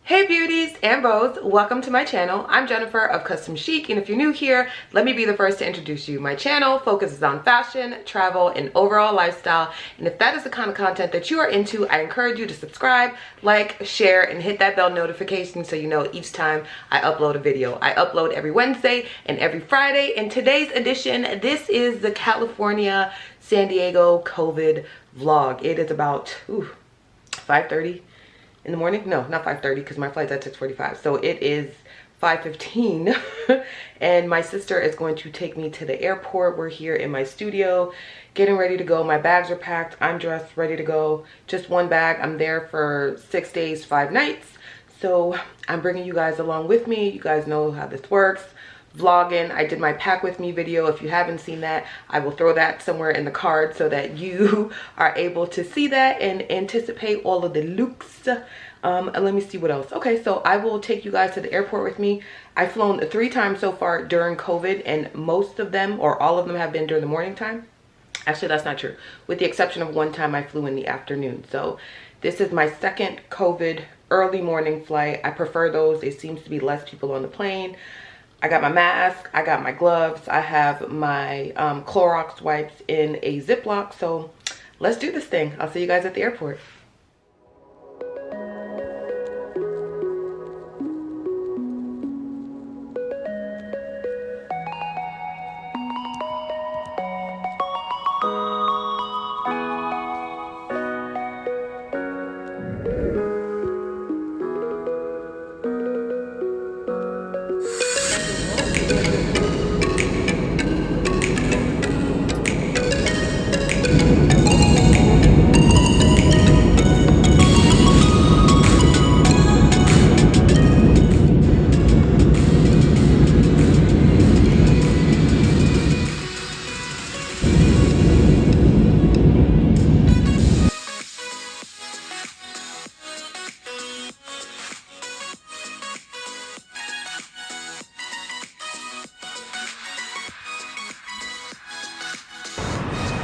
Hey beauties and bows, welcome to my channel. I'm Jennifer of Custom Chic, and if you're new here, let me be the first to introduce you. My channel focuses on fashion, travel, and overall lifestyle, and if that is the kind of content that you are into, I encourage you to subscribe, like, share, and hit that bell notification so you know each time I upload a video. I upload every Wednesday and every Friday. In today's edition, this is the California San Diego COVID vlog. It is about 5:30 in the morning. No, not 5:30 because my flight's at 6:45. So it is 5:15 and my sister is going to take me to the airport. We're here in my studio getting ready to go. My bags are packed. I'm dressed, ready to go. Just one bag. I'm there for 6 days, 5 nights. So I'm bringing you guys along with me. You guys know how this works. Vlogging. I did my pack with me video. If you haven't seen that, I will throw that somewhere in the card so that you are able to see that and anticipate all of the looks. And let me see what else. Okay, so I will take you guys to the airport with me. I've flown 3 times so far during COVID, and most of them or all of them have been during the morning time. Actually, that's not true, with the exception of one time I flew in the afternoon. So this is my second COVID early morning flight. I prefer those. There seems to be less people on the plane. I got my mask, I got my gloves, I have my Clorox wipes in a Ziploc. So let's do this thing. I'll see you guys at the airport.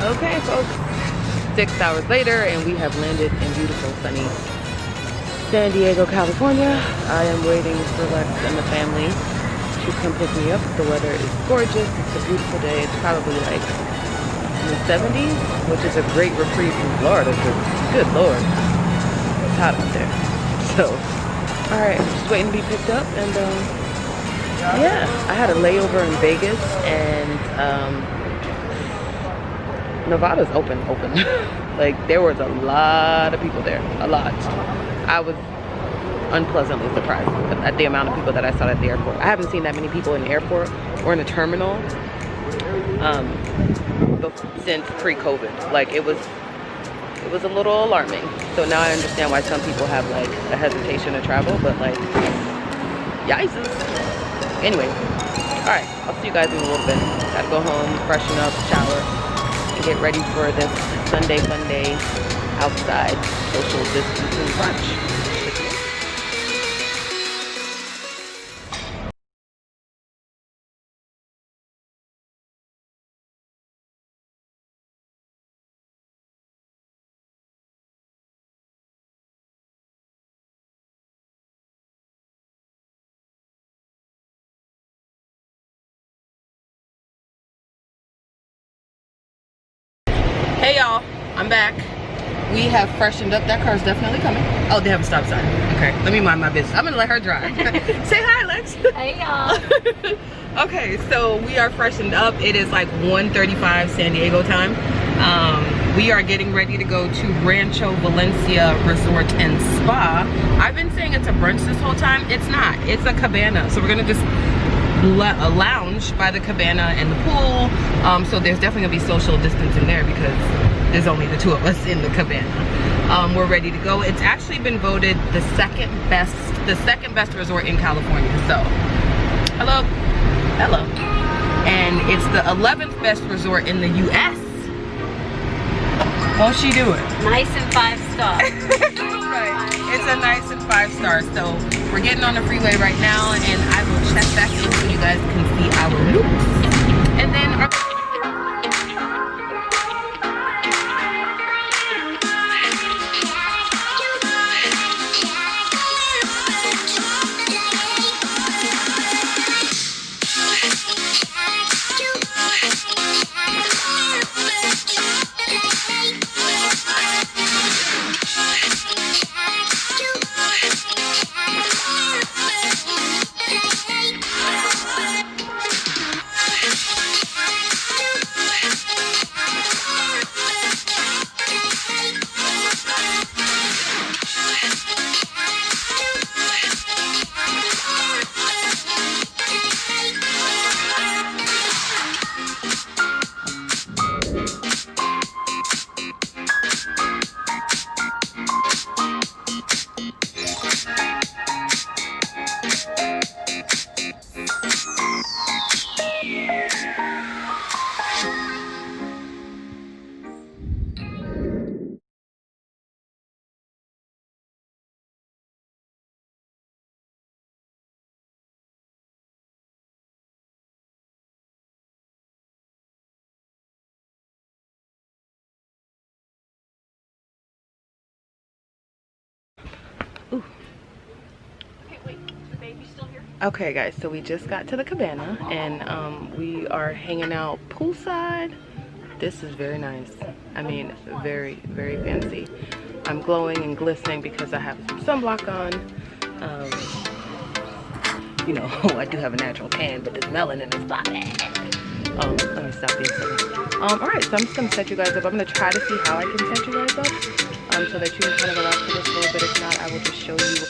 Okay folks, 6 hours later and we have landed in beautiful sunny San Diego, California. I am waiting for Lex and the family to come pick me up. The weather is gorgeous. It's a beautiful day. It's probably like in the 70s, which is a great reprieve from Florida because good lord, it's hot out there. So alright, just waiting to be picked up. And yeah, I had a layover in Vegas and Nevada's open. Like there was a lot of people there, a lot. I was unpleasantly surprised at the amount of people that I saw at the airport. I haven't seen that many people in the airport or in the terminal since pre-COVID. Like it was a little alarming. So now I understand why some people have like a hesitation to travel, but like yikes. Anyway, all right, I'll see you guys in a little bit. Gotta go home, freshen up, shower, and get ready for this Sunday fun day outside social distancing brunch. Hey y'all, I'm back. We have freshened up. That car's definitely coming. Oh, they have a stop sign. Okay, let me mind my business. I'm gonna let her drive. Say hi, Lex. Hey y'all. Okay, so we are freshened up. It is like 1:35 San Diego time. We are getting ready to go to Rancho Valencia Resort and Spa. I've been saying it's a brunch this whole time. It's not. It's a cabana. So we're gonna just lounge by the cabana and the pool. So there's definitely gonna be social distancing there because there's only the 2 of us in the cabana. We're ready to go. It's actually been voted the second best resort in California. So hello. And it's the 11th best resort in the US. What's she doing? Nice and 5-star. Right. It's a nice and 5-star. So we're getting on the freeway right now, and I will check back in so you guys can see our looks. And then our Okay guys, so we just got to the cabana and we are hanging out poolside. This is very nice. I mean, very, very fancy. I'm glowing and glistening because I have some sunblock on. You know, I do have a natural tan, but this melanin is popping. Let me stop being silly. Alright, so I'm just gonna set you guys up. I'm gonna try to see how I can set you guys up so that you can kind of relax for this a little bit. If not, I will just show you.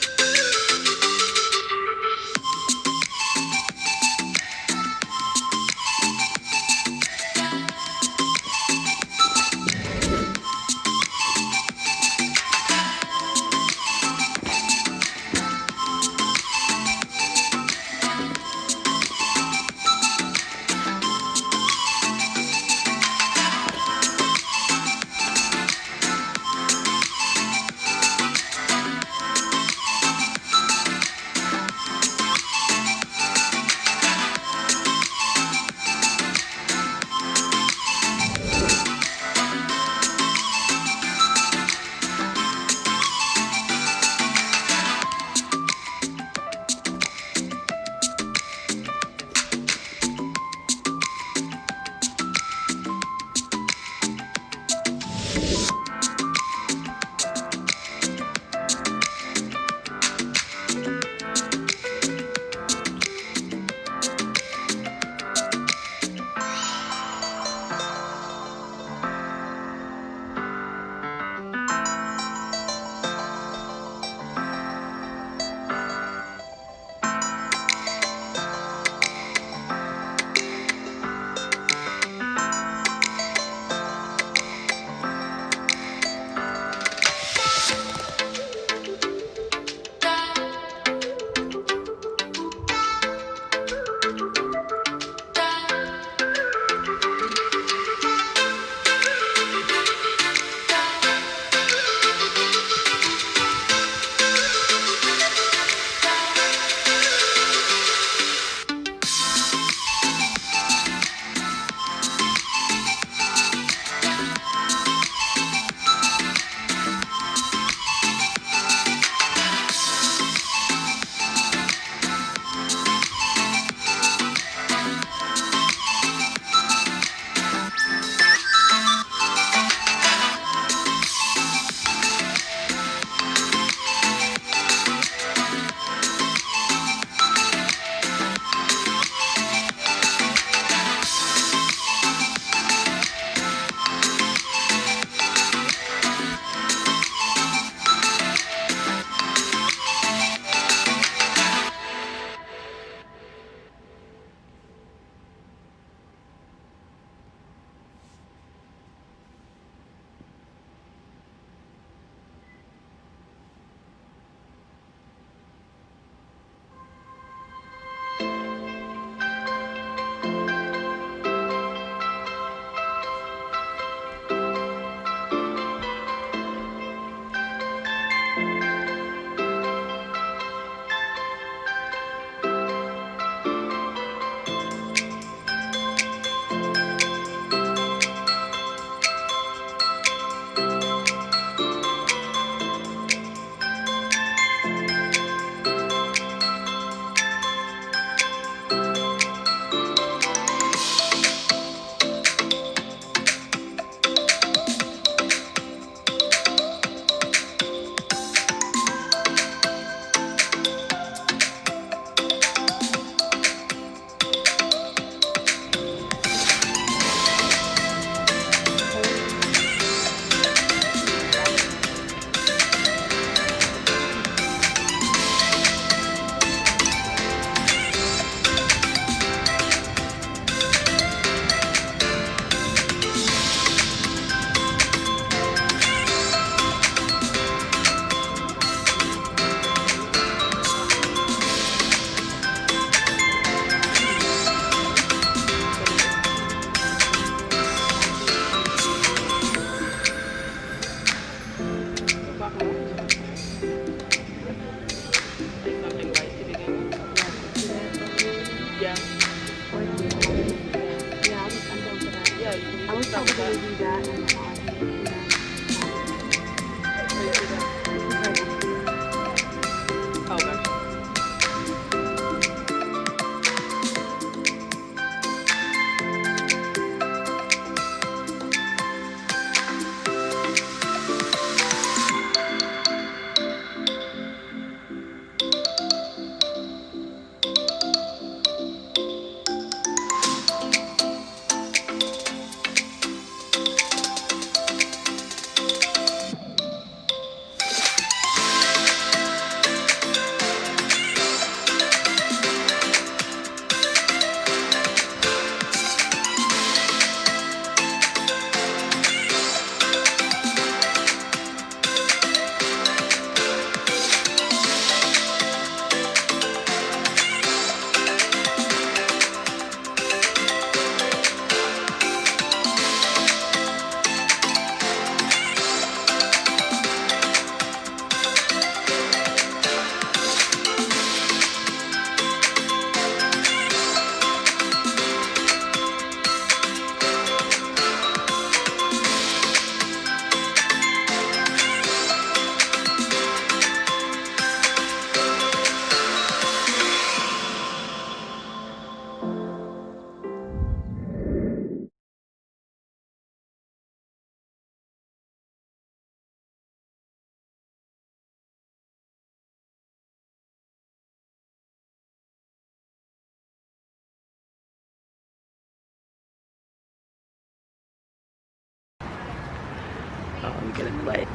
get in the light.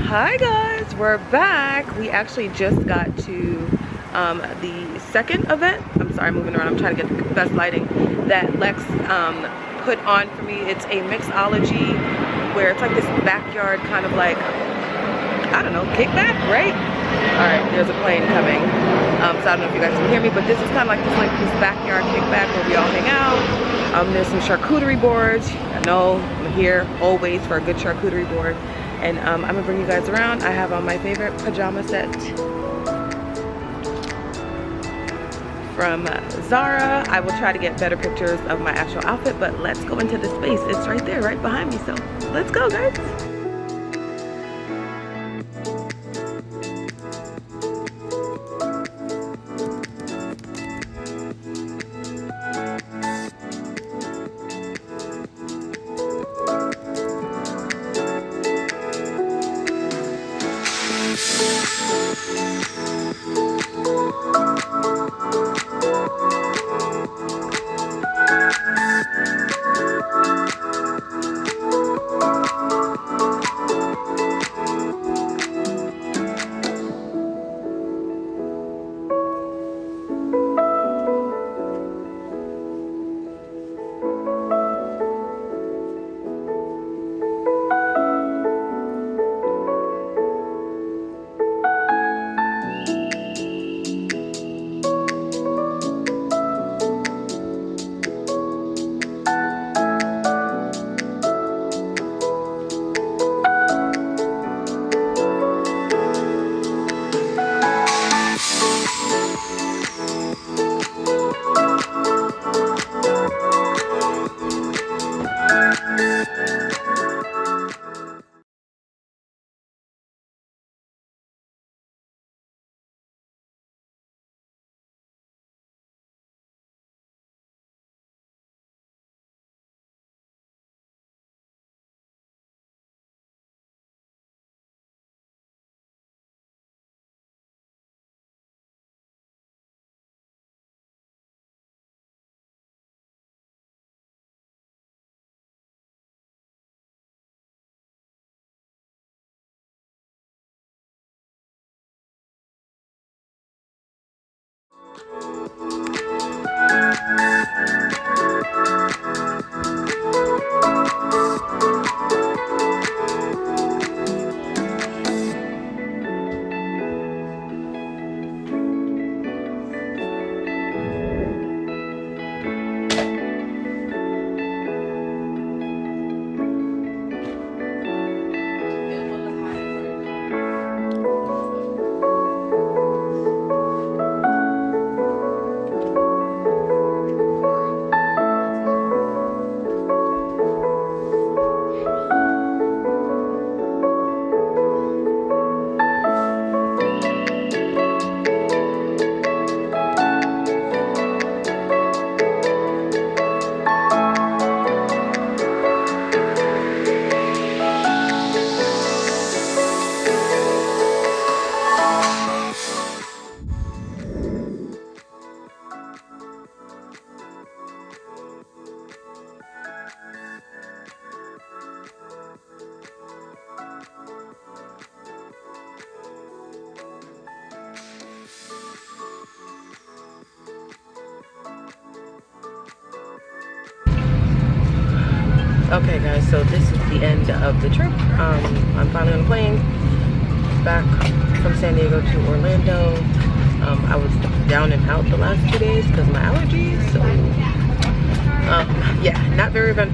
Hi guys, we're back. We actually just got to the second event. I'm sorry, I'm moving around. I'm trying to get the best lighting that Lex put on for me. It's a mixology where it's like this backyard kind of like, I don't know, kickback, right? All right, there's a plane coming. So I don't know if you guys can hear me, but this is kind of like this backyard kickback where we all hang out. There's some charcuterie boards. I know I'm here always for a good charcuterie board. And I'm gonna bring you guys around. I have on my favorite pajama set from Zara. I will try to get better pictures of my actual outfit, but let's go into the space. It's right there, right behind me. So let's go, guys. Okay guys, so this is the end of the trip. I'm finally on a plane back from San Diego to Orlando. I was down and out the last 2 days because of my allergies, so yeah, not very eventful.